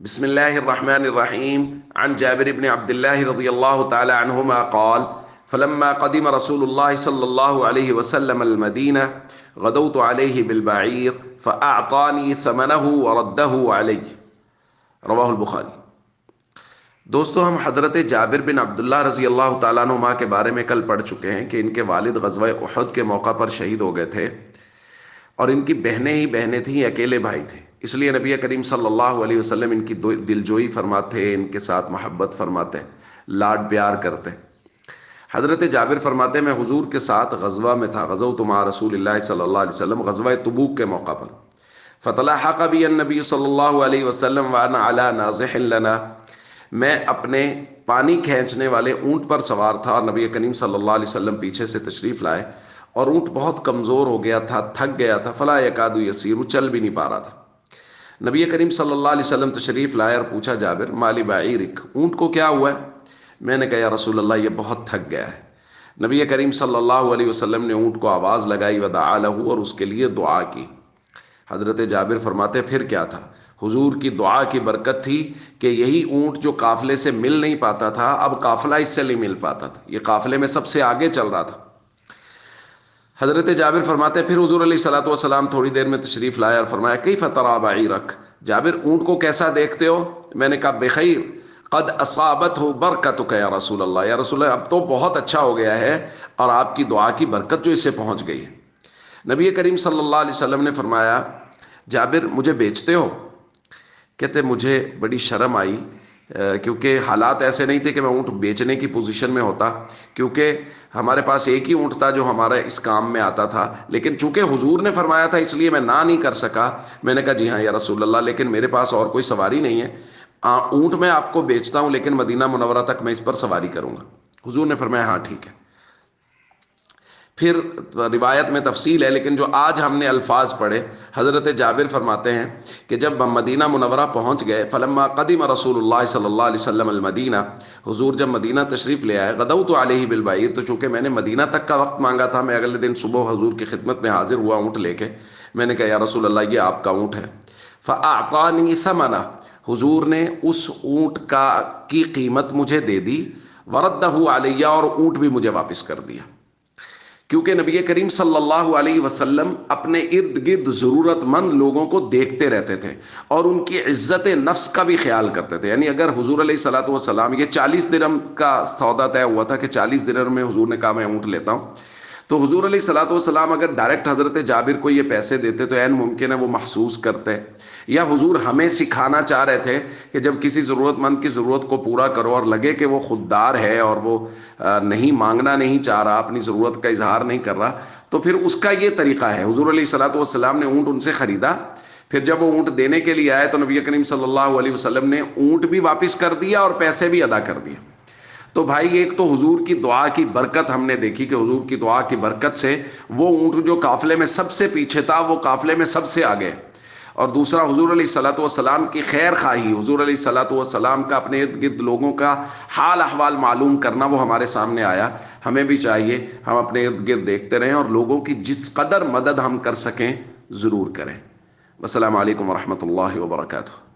بسم الله الرحمن الرحيم. عن جابر بن عبد الله رضي الله تعالى عنهما قال: فلما قدم رسول الله صلى الله عليه وسلم المدينة غدوت عليه بالبعير فأعطاني ثمنه ورده علي. رواہ البخاری۔ دوستو، ہم حضرت جابر بن عبداللہ رضی اللہ تعالیٰ عنہما کے بارے میں کل پڑھ چکے ہیں کہ ان کے والد غزوہ احد کے موقع پر شہید ہو گئے تھے اور ان کی بہنیں ہی بہنیں تھیں، اکیلے بھائی تھے، اس لیے نبی کریم صلی اللہ علیہ وسلم ان کی دلجوئی فرماتے، ان کے ساتھ محبت فرماتے، لاڈ پیار کرتے۔ حضرت جابر فرماتے میں حضور کے ساتھ غزوہ میں تھا، غزوت مع رسول اللہ صلی اللہ علیہ وسلم، غزوہ تبوک کے موقع پر۔ فتلاحق بی النبی صلی اللہ علیہ وسلم وانا علی ناضح لنا، میں اپنے پانی کھینچنے والے اونٹ پر سوار تھا اور نبی کریم صلی اللہ علیہ وسلم پیچھے سے تشریف لائے اور اونٹ بہت کمزور ہو گیا تھا، تھک گیا تھا، فلا یکاد یسیر، چل بھی نہیں پا رہا تھا۔ نبی کریم صلی اللہ علیہ وسلم تشریف لائے اور پوچھا، جابر مالی بعیرک، اونٹ کو کیا ہوا ہے؟ میں نے کہا یا رسول اللہ یہ بہت تھک گیا ہے۔ نبی کریم صلی اللہ علیہ وسلم نے اونٹ کو آواز لگائی، ودعا لہ، اور اس کے لیے دعا کی۔ حضرت جابر فرماتے پھر کیا تھا؟ حضور کی دعا کی برکت تھی کہ یہی اونٹ جو قافلے سے مل نہیں پاتا تھا، اب قافلہ اس سے نہیں مل پاتا تھا، یہ قافلے میں سب سے آگے چل رہا تھا۔ حضرت جابر فرماتے پھر حضور علیہ الصلوۃ والسلام تھوڑی دیر میں تشریف لائے اور فرمایا، کیف تری بعیرک، جابر اونٹ کو کیسا دیکھتے ہو؟ میں نے کہا بخیر، قد اصابتہ برکتک یا رسول اللہ، یا رسول اللہ اب تو بہت اچھا ہو گیا ہے اور آپ کی دعا کی برکت جو اسے پہنچ گئی ہے۔ نبی کریم صلی اللہ علیہ وسلم نے فرمایا، جابر مجھے بیچتے ہو؟ کہتے مجھے بڑی شرم آئی، کیونکہ حالات ایسے نہیں تھے کہ میں اونٹ بیچنے کی پوزیشن میں ہوتا، کیونکہ ہمارے پاس ایک ہی اونٹ تھا جو ہمارے اس کام میں آتا تھا، لیکن چونکہ حضور نے فرمایا تھا اس لیے میں نہ نہیں کر سکا۔ میں نے کہا جی ہاں یا رسول اللہ، لیکن میرے پاس اور کوئی سواری نہیں ہے، اونٹ میں آپ کو بیچتا ہوں لیکن مدینہ منورہ تک میں اس پر سواری کروں گا۔ حضور نے فرمایا ہاں ٹھیک ہے۔ پھر روایت میں تفصیل ہے، لیکن جو آج ہم نے الفاظ پڑھے، حضرت جابر فرماتے ہیں کہ جب ہم مدینہ منورہ پہنچ گئے، فلما قدم رسول اللہ صلی اللہ علیہ وسلم المدینہ، حضور جب مدینہ تشریف لے آئے، غدوت علیہ بالبعیر، تو چونکہ میں نے مدینہ تک کا وقت مانگا تھا، میں اگلے دن صبح حضور کی خدمت میں حاضر ہوا اونٹ لے کے۔ میں نے کہا یا رسول اللہ یہ آپ کا اونٹ ہے۔ فاعطانی ثمنہ، حضور نے اس اونٹ کی قیمت مجھے دے دی، وردہ علیہ، اور اونٹ بھی مجھے واپس کر دیا، کیونکہ نبی کریم صلی اللہ علیہ وسلم اپنے ارد گرد ضرورت مند لوگوں کو دیکھتے رہتے تھے اور ان کی عزت نفس کا بھی خیال کرتے تھے۔ یعنی اگر حضور علیہ الصلوۃ والسلام، یہ 40 درہم کا سودا طے ہوا تھا کہ 40 درہم میں حضور نے کہا میں اونٹ لیتا ہوں، تو حضور علیہ الصلوۃ والسلام اگر ڈائریکٹ حضرت جابر کو یہ پیسے دیتے تو عین ممکن ہے وہ محسوس کرتے، یا حضور ہمیں سکھانا چاہ رہے تھے کہ جب کسی ضرورت مند کی ضرورت کو پورا کرو اور لگے کہ وہ خوددار ہے اور وہ نہیں مانگنا نہیں چاہ رہا، اپنی ضرورت کا اظہار نہیں کر رہا، تو پھر اس کا یہ طریقہ ہے۔ حضور علیہ الصلوۃ والسلام نے اونٹ ان سے خریدا، پھر جب وہ اونٹ دینے کے لیے آئے تو نبی کریم صلی اللہ علیہ وسلم نے اونٹ بھی واپس کر دیا اور پیسے بھی ادا کر دیے۔ تو بھائی ایک تو حضور کی دعا کی برکت ہم نے دیکھی کہ حضور کی دعا کی برکت سے وہ اونٹ جو قافلے میں سب سے پیچھے تھا وہ قافلے میں سب سے آگے، اور دوسرا حضور علیہ الصلوۃ والسلام کی خیر خواہی، حضور علیہ الصلوۃ والسلام کا اپنے ارد گرد لوگوں کا حال احوال معلوم کرنا، وہ ہمارے سامنے آیا۔ ہمیں بھی چاہیے ہم اپنے ارد گرد دیکھتے رہیں اور لوگوں کی جس قدر مدد ہم کر سکیں ضرور کریں۔ السلام علیکم ورحمۃ اللہ وبرکاتہ۔